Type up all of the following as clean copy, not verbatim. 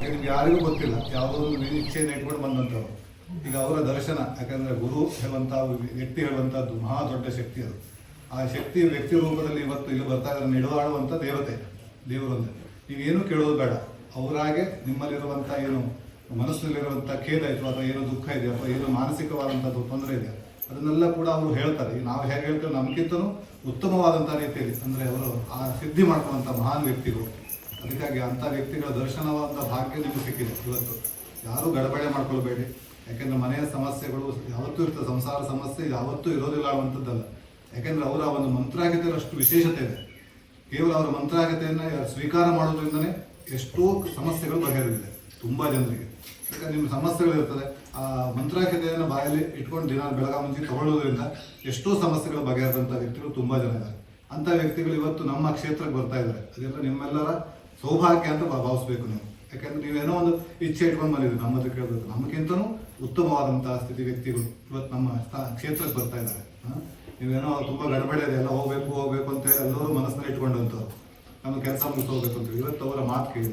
ನಿಮ್ಗೆ ಯಾರಿಗೂ ಗೊತ್ತಿಲ್ಲ, ಯಾವುದೋ ಒಂದು ಇಚ್ಛೆಯನ್ನು ಇಟ್ಕೊಂಡು ಬಂದಂಥವ್ರು. ಈಗ ಅವರ ದರ್ಶನ, ಯಾಕಂದರೆ ಗುರು ಹೇಳುವಂಥ ವ್ಯಕ್ತಿ ಹೇಳುವಂಥದ್ದು ಮಹಾ ದೊಡ್ಡ ಶಕ್ತಿ ಅದು. ಆ ಶಕ್ತಿ ವ್ಯಕ್ತಿ ರೂಪದಲ್ಲಿ ಇವತ್ತು ಇಲ್ಲಿ ಬರ್ತಾ ಇದ್ದಾರೆ, ನಡೆದಾಡುವಂಥ ದೇವತೆ ದೇವರೊಂದೇ. ನೀವೇನು ಕೇಳೋದು ಬೇಡ, ಅವರಾಗೆ ನಿಮ್ಮಲ್ಲಿರುವಂಥ ಏನು ಮನಸ್ಸಿನಲ್ಲಿರುವಂಥ ಖೇದ ಆಯಿತು ಅಥವಾ ಏನು ದುಃಖ ಇದೆ ಅಥವಾ ಏನು ಮಾನಸಿಕವಾದಂಥದ್ದು ತೊಂದರೆ ಇದೆ ಅದನ್ನೆಲ್ಲ ಕೂಡ ಅವರು ಹೇಳ್ತಾರೆ. ನಾವು ಹೇಗೆ ಹೇಳ್ತೇವೆ ನಮಗಿಂತಲೂ ಉತ್ತಮವಾದಂಥ ರೀತಿಯಲ್ಲಿ, ಅಂದರೆ ಅವರು ಆ ಸಿದ್ಧಿ ಮಾಡ್ಕೊಳ್ಳುವಂಥ ಮಹಾನ್ ವ್ಯಕ್ತಿಗಳು. ಅದಕ್ಕಾಗಿ ಅಂಥ ವ್ಯಕ್ತಿಗಳ ದರ್ಶನವಾದ ಭಾಗ್ಯ ನಿಮಗೆ ಸಿಕ್ಕಿದೆ ಇವತ್ತು. ಯಾರೂ ಗಡಬಡೆ ಮಾಡ್ಕೊಳ್ಬೇಡಿ, ಯಾಕೆಂದರೆ ಮನೆಯ ಸಮಸ್ಯೆಗಳು ಯಾವತ್ತೂ ಇರ್ತದೆ, ಸಂಸಾರ ಸಮಸ್ಯೆ ಯಾವತ್ತೂ ಇರೋದಿಲ್ಲ ಅನ್ನುವಂಥದ್ದಲ್ಲ. ಯಾಕೆಂದರೆ ಅವರ ಒಂದು ಮಂತ್ರಾಗತೆಯಲ್ಲಿ ಅಷ್ಟು ವಿಶೇಷತೆ ಇದೆ. ಕೇವಲ ಅವರ ಮಂತ್ರಾಗತೆಯನ್ನು ಸ್ವೀಕಾರ ಮಾಡೋದ್ರಿಂದನೇ ಎಷ್ಟೋ ಸಮಸ್ಯೆಗಳು ಬಗೆಹರಿದಿದೆ ತುಂಬ ಜನರಿಗೆ. ಯಾಕಂದರೆ ನಿಮ್ಮ ಸಮಸ್ಯೆಗಳಿರ್ತದೆ, ಆ ಮಂತ್ರಾಗತೆಯನ್ನು ಬಾಯಲ್ಲಿ ಇಟ್ಕೊಂಡು ದಿನ ಬೆಳಗ ಮುಂಚೆ ತಗೊಳ್ಳೋದ್ರಿಂದ ಎಷ್ಟೋ ಸಮಸ್ಯೆಗಳು ಬಗೆಹರಿದಂಥ ವ್ಯಕ್ತಿಗಳು ತುಂಬ ಜನ ಇದ್ದಾರೆ. ಅಂಥ ವ್ಯಕ್ತಿಗಳು ಇವತ್ತು ನಮ್ಮ ಕ್ಷೇತ್ರಕ್ಕೆ ಬರ್ತಾ ಇದ್ದಾರೆ. ಅದೆಲ್ಲ ನಿಮ್ಮೆಲ್ಲರ ಸೌಭಾಗ್ಯ ಅಂತ ಭಾವಿಸ್ಬೇಕು ನೀವು. ಯಾಕೆಂದ್ರೆ ನೀವೇನೋ ಒಂದು ಇಚ್ಛೆ ಇಟ್ಕೊಂಡು ಬಂದಿದ್ದೀರಿ, ನಮ್ಮ ಹತ್ರ ಕೇಳಬೇಕು. ನಮಗಿಂತನೂ ಉತ್ತಮವಾದಂತಹ ಸ್ಥಿತಿ ವ್ಯಕ್ತಿಗಳು ಇವತ್ತು ನಮ್ಮ ಕ್ಷೇತ್ರಕ್ಕೆ ಬರ್ತಾ ಇದ್ದಾರೆ. ನೀವೇನೋ ತುಂಬ ಗಡಬಡೆ ಇದೆ, ಎಲ್ಲ ಹೋಗ್ಬೇಕು ಅಂತ ಹೇಳಿ ಎಲ್ಲರೂ ಮನಸ್ಸಿನಲ್ಲಿ ಇಟ್ಕೊಂಡಂಥವ್ರು, ನಮ್ಮ ಕೆಲಸ ಮುಗಿಸೋಗ್ಬೇಕು ಅಂತ. ಇವತ್ತು ಅವರ ಮಾತು ಕೇಳಿ,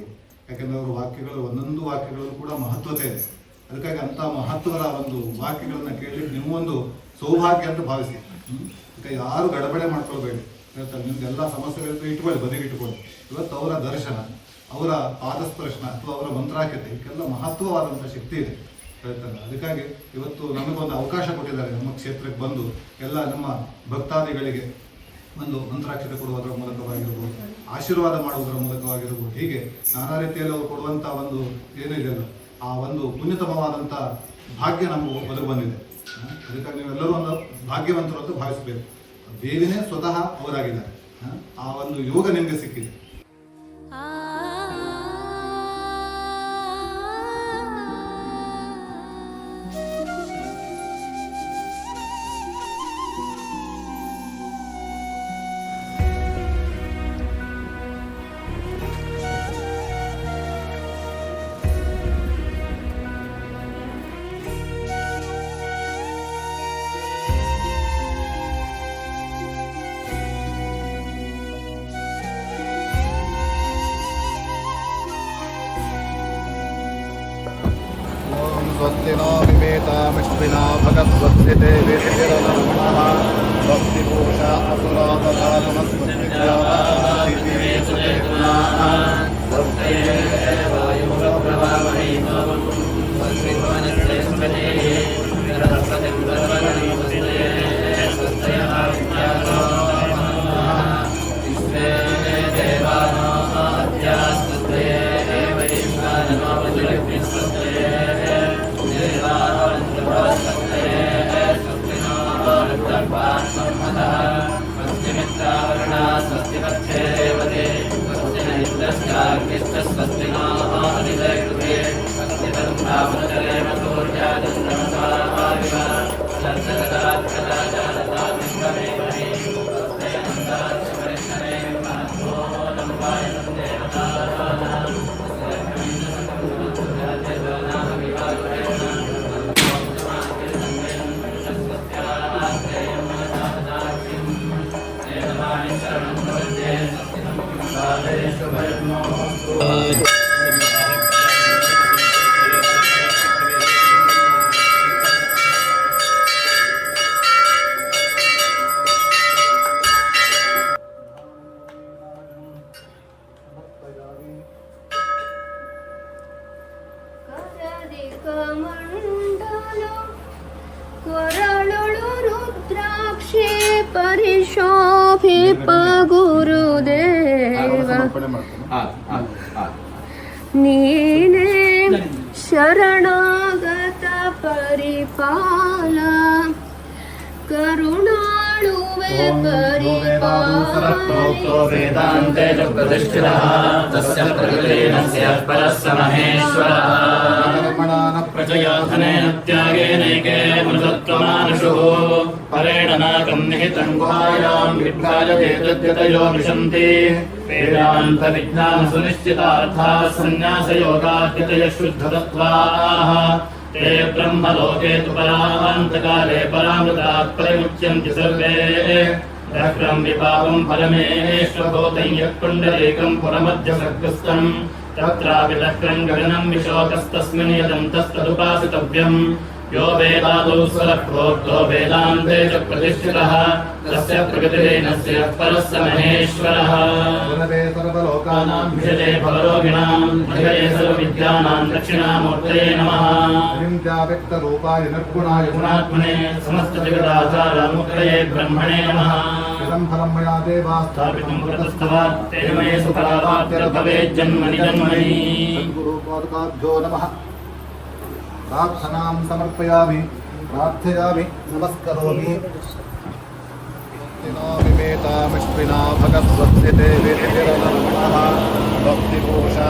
ಯಾಕೆಂದ್ರೆ ಅವರ ವಾಕ್ಯಗಳು ಒಂದೊಂದು ವಾಕ್ಯಗಳು ಕೂಡ ಮಹತ್ವತೆ ಇದೆ. ಅದಕ್ಕಾಗಿ ಅಂಥ ಮಹತ್ವದ ಒಂದು ವಾಕ್ಯಗಳನ್ನ ಕೇಳಿ ನಿಮ್ಮೊಂದು ಸೌಭಾಗ್ಯ ಅಂತ ಭಾವಿಸಿ. ಯಾಕೆ ಯಾರು ಗಡಬಡೆ ಮಾಡ್ಕೊಳ್ಬೇಡಿ. ಹೇಳ್ತಾರೆ ನಿಮ್ದೆಲ್ಲ ಸಮಸ್ಯೆಗಳನ್ನು ಇಟ್ಕೊಳ್ಳಿ, ಬದಿಗೆ ಇಟ್ಕೊಳ್ಳಿ. ಇವತ್ತು ಅವರ ದರ್ಶನ, ಅವರ ಪಾದಸ್ಪರ್ಶನ ಅಥವಾ ಅವರ ಮಂತ್ರಾಖ್ಯತೆ ಇದಕ್ಕೆಲ್ಲ ಮಹತ್ವವಾದಂಥ ಶಕ್ತಿ ಇದೆ ಹೇಳ್ತಾರೆ. ಅದಕ್ಕಾಗಿ ಇವತ್ತು ನಮಗೊಂದು ಅವಕಾಶ ಕೊಟ್ಟಿದ್ದಾರೆ, ನಮ್ಮ ಕ್ಷೇತ್ರಕ್ಕೆ ಬಂದು ಎಲ್ಲ ನಮ್ಮ ಭಕ್ತಾದಿಗಳಿಗೆ ಒಂದು ಮಂತ್ರಾಕ್ಷತೆ ಕೊಡುವುದರ ಮೂಲಕವಾಗಿರ್ಬೋದು, ಆಶೀರ್ವಾದ ಮಾಡುವುದರ ಮೂಲಕವಾಗಿರ್ಬೋದು, ಹೀಗೆ ನಾನಾ ರೀತಿಯಲ್ಲಿ ಅವರು ಕೊಡುವಂಥ ಒಂದು ಏನಿದೆಯಲ್ಲ ಆ ಒಂದು ಪುಣ್ಯತಮವಾದಂಥ ಭಾಗ್ಯ ನಮಗೆ ಒದಗಿ ಬಂದಿದೆ. ಅದಕ್ಕಾಗಿ ನೀವೆಲ್ಲರೂ ಒಂದು ಭಾಗ್ಯವಂತರು ಅಂತ ಭಾವಿಸಬೇಕು. ದೇವಿನೇ ಸ್ವತಃ ಅವರಾಗಿದ್ದಾರೆ. ಆ ಒಂದು ಯೋಗ ನಿಮಗೆ ಸಿಕ್ಕಿದೆ. स्वस्ति नो विवेतामिष्टिना भगवत्स्वस्ति देवेतिरनमः भक्तिपूषा असुरा तथा नमस्वस्ति देवादिति सुतेना स्वस्ति वायुप्रभावै स्वस्ति वनस्ते सुमते सरस्वती भगवती वसुते स्वस्त्यः विद्यातो विश्वे देवानाद्यास्ते वैश्वानरोपजलग्नि स्वस्ते ಕೊರಳೊಳು ರುದ್ರಾಕ್ಷಿ ಪರಿಶೋಭಿಪ ಗುರುದೇವ ನೀನೇ ಶರಣಾಗತ ಪರಿಪಾಲ ಕರುಣಾಳುವೆ ಪರಿಪಾಲ ವೇದಾಂತೆ ಪ್ರತಿಷ್ಠಿತಃ ತಸ್ಯ ಪ್ರಕೃತಿನಸ್ಯ ಪರಸ್ಸ ಮಹೇಶ್ವರಃ ಪ್ರಜಯಾಧನೇನ ತ್ಯಾಗೇನೈಕೆ ಮೃತತ್ವಮಾನುಷುಃ ಪರೇಣ ನಾಕಂ ನಿಹಿತಂ ಗುಹಾಯಾಂ ವಿಭ್ರಾಜತೆ ತದ್ಯತಯೋ ವಿಶಂತಿ ವೇದಾಂತ ವಿಜ್ಞಾನ ಸುನಿಶ್ಚಿತಾರ್ಥಾಃ ಸನ್ಯಾಸಯೋಗಾದ್ಯತಯಃ ಶುದ್ಧತತ್ವಾಃ ते ब्रह्मलोके तु परान्तकाले परामृतात् प्रमुच्यन्ति सर्वे चक्रं विपाकं फलमेश्वभूतं यत्कुण्डलीकं पुरमध्यसर्गस्थं तत्रापि चक्रं गगनं विशोकस्तस्मिन् यदन्तस्तदुपासितव्यम् यो वेदादौ स्वरप्रोक्तो वेदान्ते च प्रतिष्ठितः तस्य प्रकृतिरेनस्य परः स महेश्वरः गुणवे सर्वलोकानां विषये भवरोगिणां विषये सर्वविद्यानां दक्षिणामूर्तये नमः व्यक्तरूपाय निर्गुणाय गुणात्मने समस्तजगदाधारमुक्तये ब्रह्मणे नमः इदं फलं मया देवा स्थापितं पुरतस्तव तेन मे सुफलावाप्तिर्भवेज्जन्मनि जन्मनि सद्गुरुपादकाभ्यो नमः प्रार्थनां समर्पयामि प्रार्थयामि नमस्करोमि विमेतामिष्टिना भगवत्स्यते वेदिरनमः भक्तिपूषा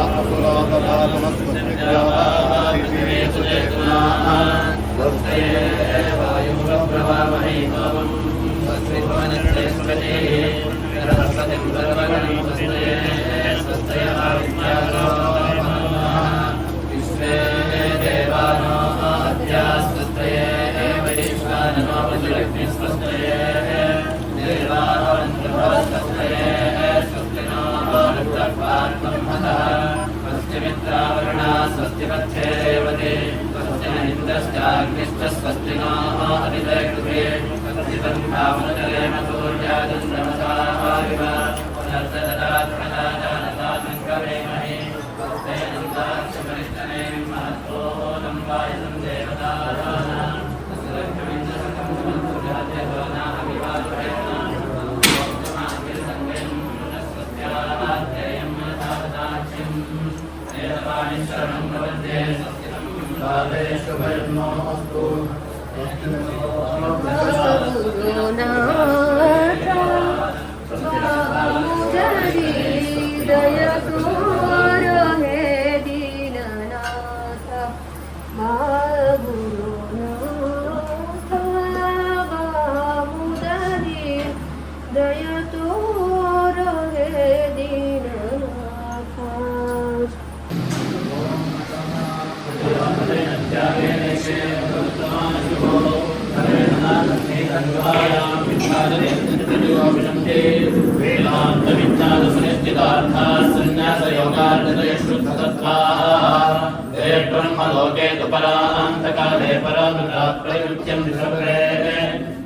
ब्रह्मलोके तु परान्तकाले परामृतात् प्रयुज्यं सर्वे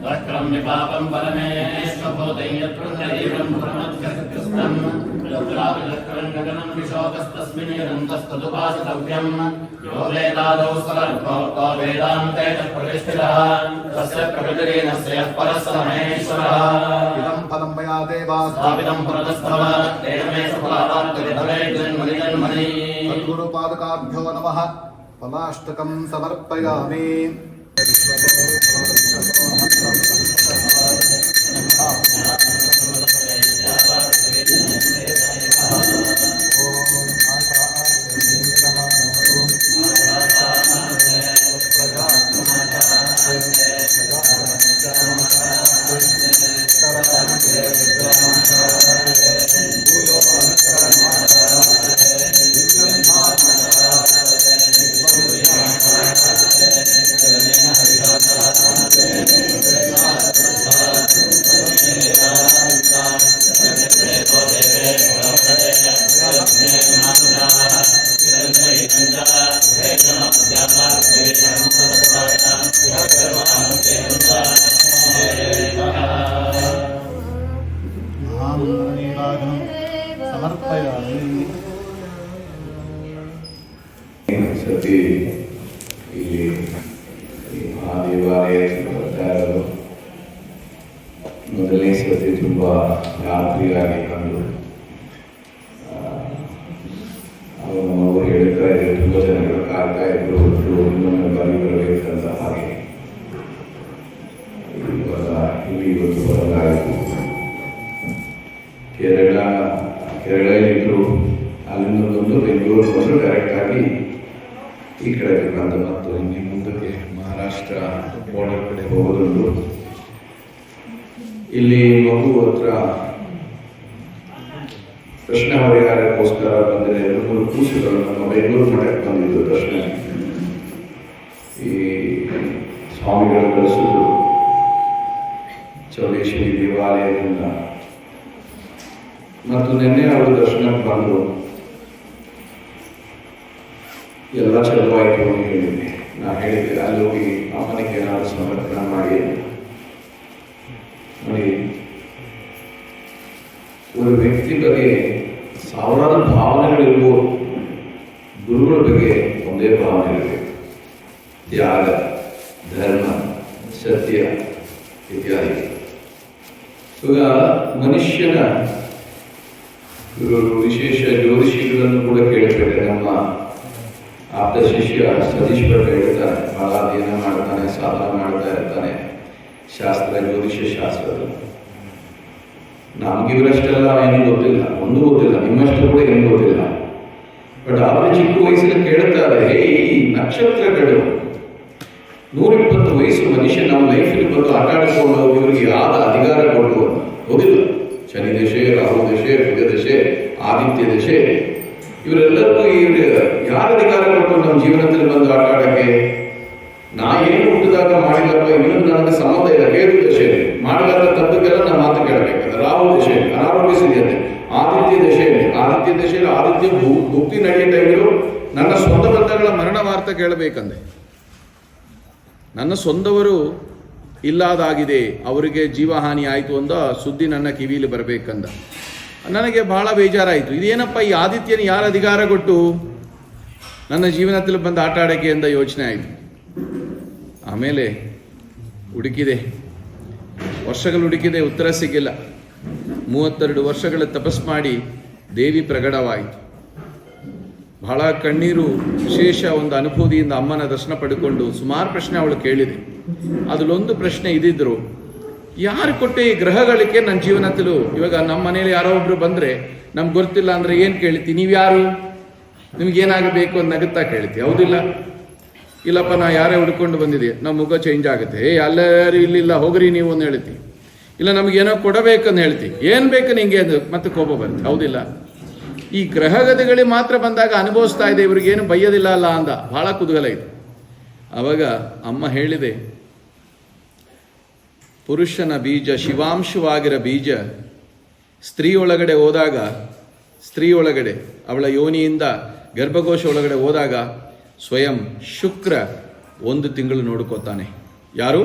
वक्रं विपापं परमेश्वभूतं यत्पुण्डरीकं पुरमध्यसर्गस्थं तत्रापि चक्रं गगनं विशोकस्तस्मिन् यदन्तस्तदुपासितव्यम् यो वेदादौ स्वरप्रोक्तो वेदान्ते च प्रतिष्ठितः तस्य प्रकृतिरेनस्य यः परः स महेश्वरः इदं फलं मया देवा स्थापितं पुरतस्तव तेन मे सुफलावाप्तिर्भवेज्जन्मनि जन्मनि सद्गुरुपादकाभ्यो नमः फलाष्टकं समर्पयामि ಸತಿ ಇಲ್ಲಿ ಮಹಾದೇವಾಲಯಕ್ಕೆ ಬರ್ತಾ ಇರೋದು ಮೊದಲನೇ ಸತಿ ತುಂಬ ರಾತ್ರಿಯಾಗಿ ಕಂಡು ಅವರು ಹೇಳ್ತಾ ಇದ್ರು ತುಂಬ ಜನಗಳು ಕಾಡ್ತಾ ಇದ್ರು ಇನ್ನೊಮ್ಮೆ ಬರಬೇಕಂತ ಹಾಗೆ ಇವಾಗ ಇಲ್ಲಿ ಇವತ್ತು ಬರಲಾಯಿತು ಕೇರಳಲ್ಲಿದ್ದರು ಅಲ್ಲಿಂದ ಬಂದು ಬೆಂಗಳೂರು ಬಂದು ಡೈರೆಕ್ಟಾಗಿ ಈ ಕಡೆ ಬಂದು ಮತ್ತು ಇನ್ನು ಮುಂದಕ್ಕೆ ಮಹಾರಾಷ್ಟ್ರ ಬಾರ್ಡರ್ ಕಡೆ ಹೋಗೋದುಂಟು. ಇಲ್ಲಿ ಮಗು ಹತ್ರ ಪ್ರಶ್ನೆ ಪರಿಹಾರಕ್ಕೋಸ್ಕರ ಬಂದರೆ 2-3 ಕೂಸುಗಳು ನಮ್ಮ ಬೆಂಗಳೂರು ಮಠಕ್ಕೆ ಬಂದಿದ್ದು ಪ್ರಶ್ನೆ ಈ ಸ್ವಾಮಿಗಳು ಕಳಿಸಿದ್ರು. ಚೌಡೇಶ್ವರಿ ದೇವಾಲಯದಿಂದ. ಮತ್ತು ನಿನ್ನೆ ಅವರು ದರ್ಶನಕ್ಕೆ ಬಂದು ಎಲ್ಲ ಚಲವಾಯಿತು ಅಂತ ಹೇಳಿದ್ದೆ. ನಾನು ಹೇಳಿದ್ದೆ ಅಲ್ಲಿ ಹೋಗಿ ಅಮ್ಮನಿಗೆ ಏನಾದರೂ ಸಮರ್ಪಣೆ ಮಾಡಿ ನೋಡಿ. ಒಂದು ವ್ಯಕ್ತಿ ಬಗ್ಗೆ ಸಾವಿರಾರು ಭಾವನೆಗಳಿರ್ಬೋದು, ಗುರುಗಳ ಬಗ್ಗೆ ಒಂದೇ ಭಾವನೆ ಇರಬೇಕು. ತ್ಯಾಗ, ಧರ್ಮ, ಸತ್ಯ ಇತ್ಯಾದಿ. ಇವಾಗ ಮನುಷ್ಯನ ವಿಶೇಷ ಜ್ಯೋತಿಷಿಗಳನ್ನು ಕೂಡ ಕೇಳಬೇಕು. ನಮ್ಮ ಆಪ್ತ ಶಿಷ್ಯ ಸತೀಶ್ ಭಟ್ ಹೇಳ್ತಾನೆ, ಬಹಳ ಅಧ್ಯಯನ ಮಾಡ್ತಾನೆ, ಸಾಧನ ಮಾಡ್ತಾ ಇರ್ತಾನೆ ಶಾಸ್ತ್ರ, ಜ್ಯೋತಿಷ್ಯ ಶಾಸ್ತ್ರದ. ನಮ್ಗಿವರಷ್ಟೆಲ್ಲ ಏನೂ ಗೊತ್ತಿಲ್ಲ, ಒಂದು ಗೊತ್ತಿಲ್ಲ, ನಿಮ್ಮಷ್ಟು ಕೂಡ ಏನು ಗೊತ್ತಿಲ್ಲ. ಬಟ್ ಅವರು ಚಿಕ್ಕ ವಯಸ್ಸಲ್ಲಿ ಕೇಳ್ತಾರೆ, ಈ ನಕ್ಷತ್ರಗಳು 120 ವಯಸ್ಸು ಮನುಷ್ಯ ನಮ್ಮ ಲೈಫಲ್ಲಿ ಬಂದು ಆಟ ಆಡಿಕೊಂಡು ಇವರಿಗೆ ಯಾರ ಅಧಿಕಾರ ಕೊಟ್ಟು ಹೋಗಿಲ್ಲ. ಶನಿ ದಶೆ, ರಾಹು ದಶೆ, ಬುಧ ದಶೆ, ಆದಿತ್ಯ ದಶೆ, ಇವರೆಲ್ಲರಿಗೂ ಯಾರ ಅಧಿಕಾರ ಕೊಟ್ಟು ನಮ್ಮ ಜೀವನದಲ್ಲಿ ಬಂದು ಆಟ ಆಡಕ್ಕೆ? ನಾ ಏನು ಹುಟ್ಟಿದಾಗ ಮಾಡಿಲ್ಲಪ್ಪ, ಇನ್ನೊಂದು ನನಗೆ ಸಂಬಂಧ ಇಲ್ಲ. ಕೇತು ದಶೆ ಮಾಡಲಾರ ತಪ್ಪಕ್ಕೆಲ್ಲ ನಾವು ಮಾತು ಕೇಳಬೇಕಾದ್ರೆ. ರಾಹು ದಶೆ ಅನಾರೋಗ್ಯ ಸ್ಥಿತಿಯಂತೆ, ಆದಿತ್ಯ ದಶೆಯಲ್ಲಿ ಆದಿತ್ಯ ಭುಕ್ತಿ ನಡೆಯ ಟೈಮರು ನನ್ನ ಸ್ವಂತ ಬಂಧಗಳ ಮರಣ ವಾರ್ತೆ ಕೇಳಬೇಕಂದೆ. ನನ್ನ ಸ್ವಂತವರು ಇಲ್ಲದಾಗಿದೆ, ಅವರಿಗೆ ಜೀವಹಾನಿ ಆಯಿತು ಅಂದ ಸುದ್ದಿ ನನ್ನ ಕಿವಿಯಲ್ಲಿ ಬರಬೇಕಂದ. ನನಗೆ ಬಹಳ ಬೇಜಾರಾಯಿತು. ಇದೇನಪ್ಪ, ಈ ಆದಿತ್ಯನ ಯಾರ ಅಧಿಕಾರ ಕೊಟ್ಟು ನನ್ನ ಜೀವನದಲ್ಲಿ ಬಂದು ಆಟ ಆಡೋಕ್ಕೆ ಅಂತ ಯೋಚನೆ ಆಯಿತು. ಆಮೇಲೆ ಹುಡುಕಿದೆ, ವರ್ಷಗಳು ಹುಡುಕಿದೆ, ಉತ್ತರ ಸಿಕ್ಕಿಲ್ಲ. 32 ವರ್ಷಗಳ ತಪಸ್ ಮಾಡಿ ದೇವಿ ಪ್ರಗಟವಾಯಿತು. ಬಹಳ ಕಣ್ಣೀರು, ವಿಶೇಷ ಒಂದು ಅನುಭೂತಿಯಿಂದ ಅಮ್ಮನ ದರ್ಶನ ಪಡೆದುಕೊಂಡು ಸುಮಾರು ಪ್ರಶ್ನೆ ಅವಳು ಕೇಳಿದೆ. ಅದರಲ್ಲೊಂದು ಪ್ರಶ್ನೆ ಇದ್ದಿದ್ರು, ಯಾರು ಕೊಟ್ಟೆ ಈ ಗ್ರಹಗಳಿಗೆ ನನ್ನ ಜೀವನದಲ್ಲೂ? ಇವಾಗ ನಮ್ಮ ಮನೇಲಿ ಯಾರೋ ಒಬ್ರು ಬಂದರೆ ನಮ್ಗೆ ಗೊತ್ತಿಲ್ಲ ಅಂದರೆ ಏನು ಕೇಳ್ತಿ? ನೀವು ಯಾರು? ನಿಮ್ಗೇನಾಗಬೇಕು ಅಂತ ನಗುತ್ತಾ ಕೇಳ್ತಿ, ಹೌದಿಲ್ಲ? ಇಲ್ಲಪ್ಪ ನಾ ಯಾರೇ ಹುಡ್ಕೊಂಡು ಬಂದಿದೆ, ನಮ್ಮ ಮುಖ ಚೇಂಜ್ ಆಗುತ್ತೆ. ಎಲ್ಲರೂ ಇಲ್ಲಿಲ್ಲ ಹೋಗ್ರಿ ನೀವು ಅಂತ ಹೇಳ್ತಿ. ಇಲ್ಲ ನಮಗೇನೋ ಕೊಡಬೇಕಂತ ಹೇಳ್ತಿ, ಏನು ಬೇಕು ನಿಂಗೆ ಅಂದು ಮತ್ತೆ ಕೋಪ ಬರುತ್ತೆ, ಹೌದಿಲ್ಲ? ಈ ಗ್ರಹಗತಿಗಳಿಗೆ ಮಾತ್ರ ಬಂದಾಗ ಅನುಭವಿಸ್ತಾ ಇದೆ, ಇವ್ರಿಗೇನು ಬೈಯೋದಿಲ್ಲ ಅಲ್ಲ ಅಂದ. ಬಹಳ ಕುತೂಹಲ ಇದೆ. ಆವಾಗ ಅಮ್ಮ ಹೇಳಿದೆ, ಪುರುಷನ ಬೀಜ, ಶಿವಾಂಶವಾಗಿರೋ ಬೀಜ ಸ್ತ್ರೀ ಒಳಗಡೆ ಹೋದಾಗ, ಸ್ತ್ರೀ ಒಳಗಡೆ ಅವಳ ಯೋನಿಯಿಂದ ಗರ್ಭಕೋಶ ಒಳಗಡೆ ಹೋದಾಗ ಸ್ವಯಂ ಶುಕ್ರ 1 ತಿಂಗಳು ನೋಡ್ಕೋತಾನೆ. ಯಾರು?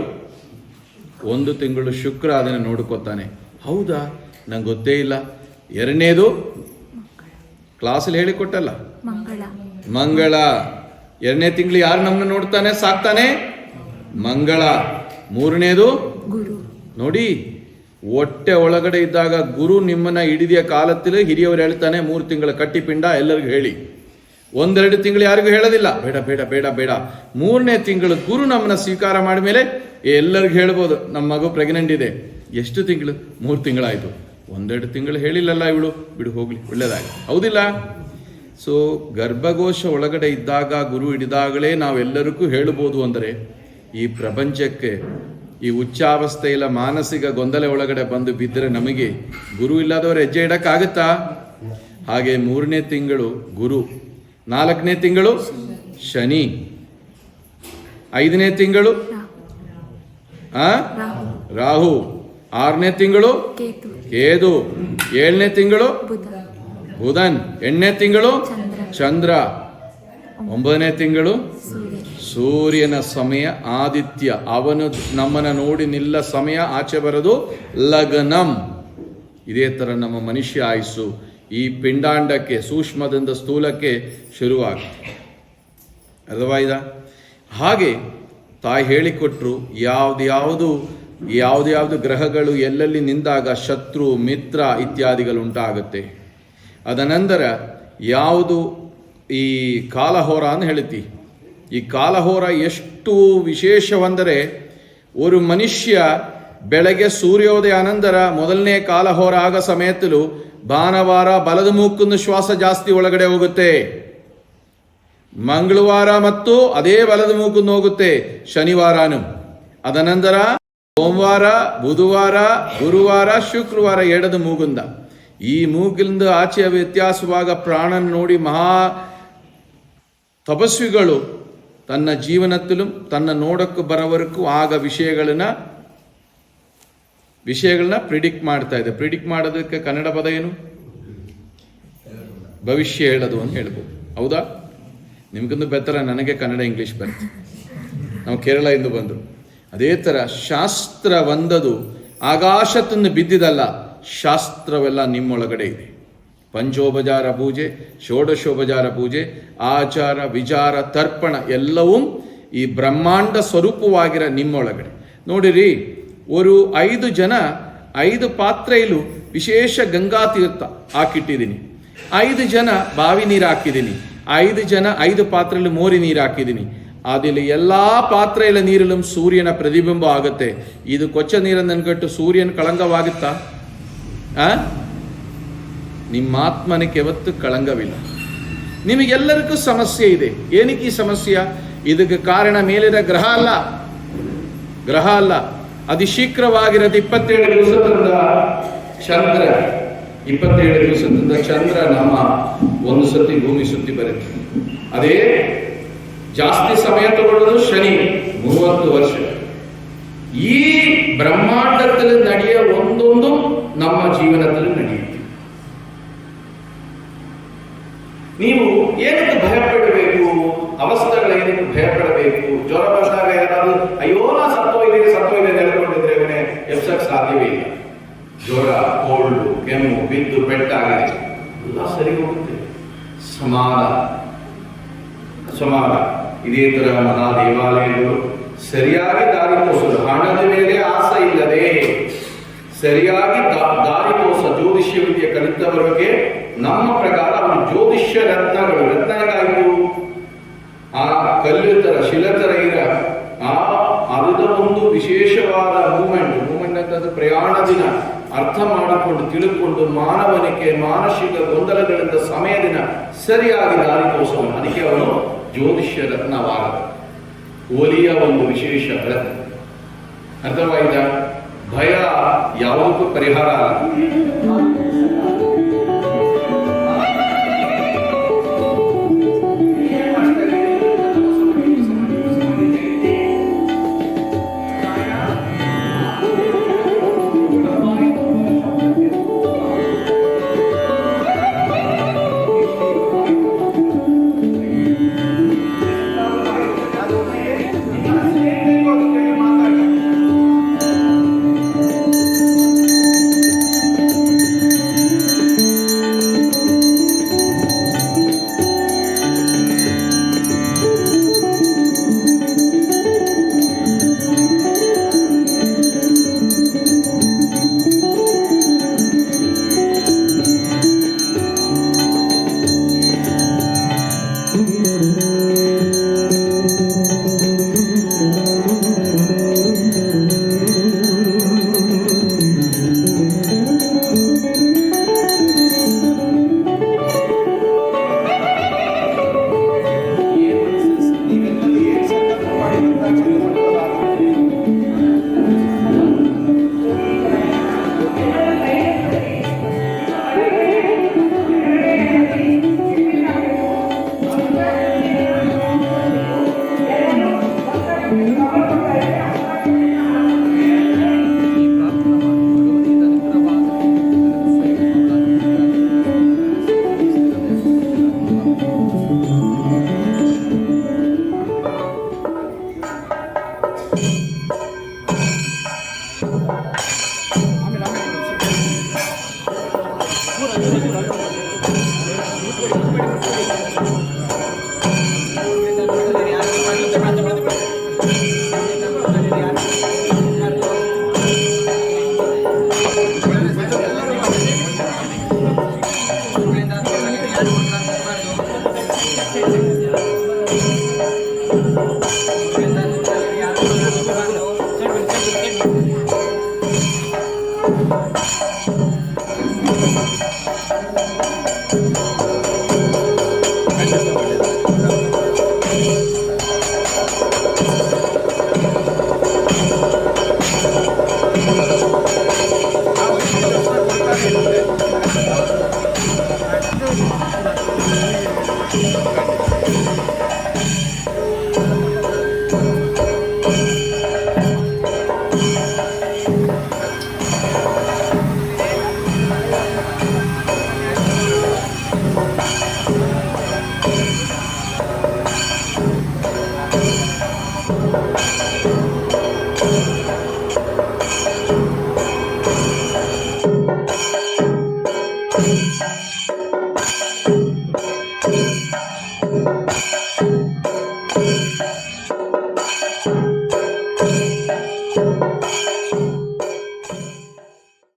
1 ತಿಂಗಳು ಶುಕ್ರ ಅದನ್ನು ನೋಡ್ಕೋತಾನೆ. ಹೌದಾ, ನಂಗೆ ಗೊತ್ತೇ ಇಲ್ಲ. ಎರಡನೇದು ಕ್ಲಾಸಲ್ಲಿ ಹೇಳಿಕೊಟ್ಟಲ್ಲ, ಮಂಗಳ. 2ನೇ ತಿಂಗಳು ಯಾರು ನಮ್ಮನ್ನ ನೋಡ್ತಾನೆ, ಸಾಕ್ತಾನೆ? ಮಂಗಳ. 3ನೇದು ನೋಡಿ, ಹೊಟ್ಟೆ ಒಳಗಡೆ ಇದ್ದಾಗ ಗುರು ನಿಮ್ಮನ್ನ ಹಿಡಿದಿಯ ಕಾಲದಲ್ಲಿ ಹಿರಿಯವರು ಹೇಳ್ತಾನೆ, 3 ತಿಂಗಳ ಕಟ್ಟಿಪಿಂಡ ಎಲ್ಲರಿಗೂ ಹೇಳಿ. 1-2 ತಿಂಗಳು ಯಾರಿಗೂ ಹೇಳೋದಿಲ್ಲ, ಬೇಡ ಬೇಡ ಬೇಡ ಬೇಡ. 3ನೇ ತಿಂಗಳು ಗುರು ನಮ್ಮನ್ನ ಸ್ವೀಕಾರ ಮಾಡಿದ ಮೇಲೆ ಎಲ್ಲರಿಗೂ ಹೇಳ್ಬೋದು, ನಮ್ಮ ಮಗು ಪ್ರೆಗ್ನೆಂಟ್ ಇದೆ. ಎಷ್ಟು ತಿಂಗಳು? 3 ತಿಂಗಳಾಯ್ತು. 1-2 ತಿಂಗಳು ಹೇಳಿಲ್ಲಲ್ಲ ಇವಳು, ಬಿಡು ಹೋಗ್ಲಿ, ಒಳ್ಳೇದಾಗಿ, ಹೌದಿಲ್ಲ? ಸೊ ಗರ್ಭಕೋಶ ಒಳಗಡೆ ಇದ್ದಾಗ ಗುರು ಹಿಡಿದಾಗಲೇ ನಾವೆಲ್ಲರಿಗೂ ಹೇಳ್ಬೋದು. ಅಂದರೆ ಈ ಪ್ರಪಂಚಕ್ಕೆ ಈ ಉಚ್ಚಾವಸ್ಥೆಯಿಲ್ಲ ಮಾನಸಿಕ ಗೊಂದಲ ಒಳಗಡೆ ಬಂದು ಬಿದ್ದರೆ ನಮಗೆ ಗುರು ಇಲ್ಲದವರು ಹೆಜ್ಜೆ ಇಡಕ್ಕಾಗುತ್ತಾ? ಹಾಗೆ 3ನೇ ತಿಂಗಳು ಗುರು, 4ನೇ ತಿಂಗಳು ಶನಿ, 5ನೇ ತಿಂಗಳು ರಾಹು, 6ನೇ ತಿಂಗಳು ಕೇತು, 7ನೇ ತಿಂಗಳು ಬುಧನ್, 8ನೇ ತಿಂಗಳು ಚಂದ್ರ, 9ನೇ ತಿಂಗಳು ಸೂರ್ಯನ ಸಮಯ ಆದಿತ್ಯ. ಅವನು ನಮ್ಮನ್ನ ನೋಡಿ ನಿಲ್ಲ ಸಮಯ ಆಚೆ ಬರೋದು ಲಗ್ನಂ. ಇದೇ ಥರ ನಮ್ಮ ಮನುಷ್ಯ ಆಯುಸ್ಸು ಈ ಪಿಂಡಾಂಡಕ್ಕೆ ಸೂಕ್ಷ್ಮದಿಂದ ಸ್ಥೂಲಕ್ಕೆ ಶುರುವಾಗುತ್ತೆ. ಅರ್ಥವಾಯ್ದ? ಹಾಗೆ ತಾಯಿ ಹೇಳಿಕೊಟ್ರು, ಯಾವ್ದು ಗ್ರಹಗಳು ಎಲ್ಲೆಲ್ಲಿ ನಿಂದಾಗ ಶತ್ರು ಮಿತ್ರ ಇತ್ಯಾದಿಗಳು ಉಂಟಾಗುತ್ತೆ. ಅದನಂತರ ಯಾವುದು ಈ ಕಾಲಹೋರ ಅಂತ ಹೇಳ್ತಿ. ಈ ಕಾಲಹೋರ ಎಷ್ಟು ವಿಶೇಷವೆಂದರೆ, ಒಂದು ಮನುಷ್ಯ ಬೆಳಗ್ಗೆ ಸೂರ್ಯೋದಯ ಅನಂತರ ಮೊದಲನೇ ಕಾಲಹೋರ ಆಗ ಸಮೇತಲು ಭಾನುವಾರ ಬಲದ ಮೂಕಿನ ಶ್ವಾಸ ಜಾಸ್ತಿ ಒಳಗಡೆ ಹೋಗುತ್ತೆ, ಮಂಗಳವಾರ ಮತ್ತು ಅದೇ ಬಲದ ಮೂಕಿನ ಹೋಗುತ್ತೆ, ಶನಿವಾರನು. ಅದನಂತರ ಸೋಮವಾರ, ಬುಧವಾರ, ಗುರುವಾರ, ಶುಕ್ರವಾರ ಎಡದ ಮೂಗಿಂದ. ಈ ಮೂಗಿಂದ ಆಚೆಯ ವ್ಯತ್ಯಾಸವಾಗ ಪ್ರಾಣನ್ ನೋಡಿ ಮಹಾ ತಪಸ್ವಿಗಳು ತನ್ನ ಜೀವನದಲ್ಲೂ ತನ್ನ ನೋಡಕ್ಕೂ ಬರೋವರೆಗೂ ಆಗ ವಿಷಯಗಳನ್ನ ವಿಷಯಗಳನ್ನ ಪ್ರಿಡಿಕ್ಟ್ ಮಾಡ್ತಾ ಇದೆ. ಪ್ರಿಡಿಕ್ಟ್ ಮಾಡೋದಕ್ಕೆ ಕನ್ನಡ ಪದ ಏನು? ಭವಿಷ್ಯ ಹೇಳೋದು ಅಂತ ಹೇಳ್ಬೋದು. ಹೌದಾ? ನಿಮ್ಗೊಂದು ಬೆತ್ತರ, ನನಗೆ ಕನ್ನಡ ಇಂಗ್ಲೀಷ್ ಬರುತ್ತೆ. ನಾವು ಕೇರಳದಿಂದ ಬಂದರು. ಅದೇ ಥರ ಶಾಸ್ತ್ರ ಒಂದದು ಆಕಾಶತನ್ನು ಬಿದ್ದಿದಲ್ಲ, ಶಾಸ್ತ್ರವೆಲ್ಲ ನಿಮ್ಮೊಳಗಡೆ ಇದೆ. ಪಂಚೋಪಚಾರ ಪೂಜೆ, ಷೋಡಶೋಪಚಾರ ಪೂಜೆ, ಆಚಾರ ವಿಚಾರ ತರ್ಪಣ ಎಲ್ಲವೂ ಈ ಬ್ರಹ್ಮಾಂಡ ಸ್ವರೂಪವಾಗಿರೋ ನಿಮ್ಮೊಳಗಡೆ. ನೋಡಿರಿ, ಒಂದು 5 ಜನ 5 ಪಾತ್ರೆಯಲ್ಲೂ ವಿಶೇಷ ಗಂಗಾ ತೀರ್ಥ ಹಾಕಿಟ್ಟಿದ್ದೀನಿ. 5 ಜನ ಬಾವಿ ನೀರು ಹಾಕಿದ್ದೀನಿ. 5 ಜನ 5 ಪಾತ್ರೆಯಲ್ಲಿ ಮೋರಿ ನೀರು ಹಾಕಿದ್ದೀನಿ. ಅದಿಲ್ಲಿ ಎಲ್ಲ ಪಾತ್ರೆಯ ನೀರಲ್ಲೂ ಸೂರ್ಯನ ಪ್ರತಿಬಿಂಬ ಆಗುತ್ತೆ. ಇದು ಕೊಚ್ಚ ನೀರನ್ನು ಅನ್ಕಟ್ಟು ಸೂರ್ಯನ ಕಳಂಕವಾಗುತ್ತಾ? ನಿಮ್ಮ ಆತ್ಮನಕ್ಕೆ ಯಾವತ್ತು ಕಳಂಕವಿಲ್ಲ. ನಿಮಗೆಲ್ಲರಿಗೂ ಸಮಸ್ಯೆ ಇದೆ. ಏನಕ್ಕೆ ಈ ಸಮಸ್ಯೆ? ಇದಕ್ಕೆ ಕಾರಣ ಮೇಲಿನ ಗ್ರಹ ಅಲ್ಲ. ಅತಿ ಶೀಘ್ರವಾಗಿರೋದು 27 ದಿವಸದಿಂದ ಚಂದ್ರ. 27 ದಿವಸದಿಂದ ಚಂದ್ರ ನಮ್ಮ ಒಂದು ಸತಿ ಭೂಮಿ ಸುತ್ತಿ ಬರುತ್ತೆ. ಅದೇ ಜಾಸ್ತಿ ಸಮಯ ತಗೊಳ್ಳೋದು ಶನಿ, 30 ವರ್ಷ. ಈ ಬ್ರಹ್ಮಾಂಡದಲ್ಲಿ ನಡೆಯುವ ಒಂದೊಂದು ನಮ್ಮ ಜೀವನದಲ್ಲಿ ನಡೆಯುತ್ತೆ. ನೀವು ಏನಕ್ಕೆ ಭಯಪಡಬೇಕು? ಅವಸ್ಥೆಗಳೇನಕ್ಕೆ ಭಯಪಡಬೇಕು? ಜ್ವರ ಬಂದಾಗ ಯಾರಾದ್ರೂ ಅಯ್ಯೋ ನಾ ಸತ್ತೋಯ್ದೆ ಹೇಳ್ಕೊಂಡಿದ್ರೆ ಅವನೇ ಎಬ್ಸಕ್ ಸಾಧ್ಯವೇ ಇಲ್ಲ. ಜ್ವರ, ಕೋಲ್ಡು, ಕೆಮ್ಮು, ಬಿದ್ದು ಪೆಟ್ಟಾಗಿದೆ, ಎಲ್ಲ ಸರಿ ಹೋಗುತ್ತೆ. ಸಮಾನ ಇದೇ ತರ ಮಹಾ ದೇವಾಲಯಗಳು ಸರಿಯಾಗಿ ದಾರಿ ತೋರಿಸೋದು. ಹಣದ ಮೇಲೆ ಆಸೆ ಇಲ್ಲದೆ ಸರಿಯಾಗಿ ದಾರಿ ತೋರಿಸ ಜ್ಯೋತಿಷ್ಯ ವಿದ್ಯೆ ಕಲಿತವರಿಗೆ ನಮ್ಮ ಪ್ರಕಾರ ಅವರು ಜ್ಯೋತಿಷ್ಯ ರತ್ನಗಳು. ರತ್ನಗಾಯಿತು ಆ ಕಲ್ಲು ತರ ಶಿಲೆ ತರ ಇರ ಅದರ ಒಂದು ವಿಶೇಷವಾದ ಮೂಮೆಂಟ್ ಅಂತಂದ್ರೆ ಪ್ರಯಾಣ ದಿನ ಅರ್ಥ ಮಾಡಿಕೊಂಡು ತಿಳ್ಕೊಂಡು ಮಾನವನಿಗೆ ಮಾನಸಿಕ ಗೊಂದಲಗಳಿಂದ ಸಮಯ ದಿನ ಸರಿಯಾಗಿ ದಾರಿ ತೋರಿಸೋನು. ಅದಕ್ಕೆ ಅವನು ಜ್ಯೋತಿಷ್ಯ ರತ್ನವಾದ ಓಲಿಯ ಒಂದು ವಿಶೇಷ ರತ್ನ. ಅರ್ಥವಾಯಿತ? ಭಯ ಯಾವುದಕ್ಕೂ ಪರಿಹಾರ ಅಲ್ಲ.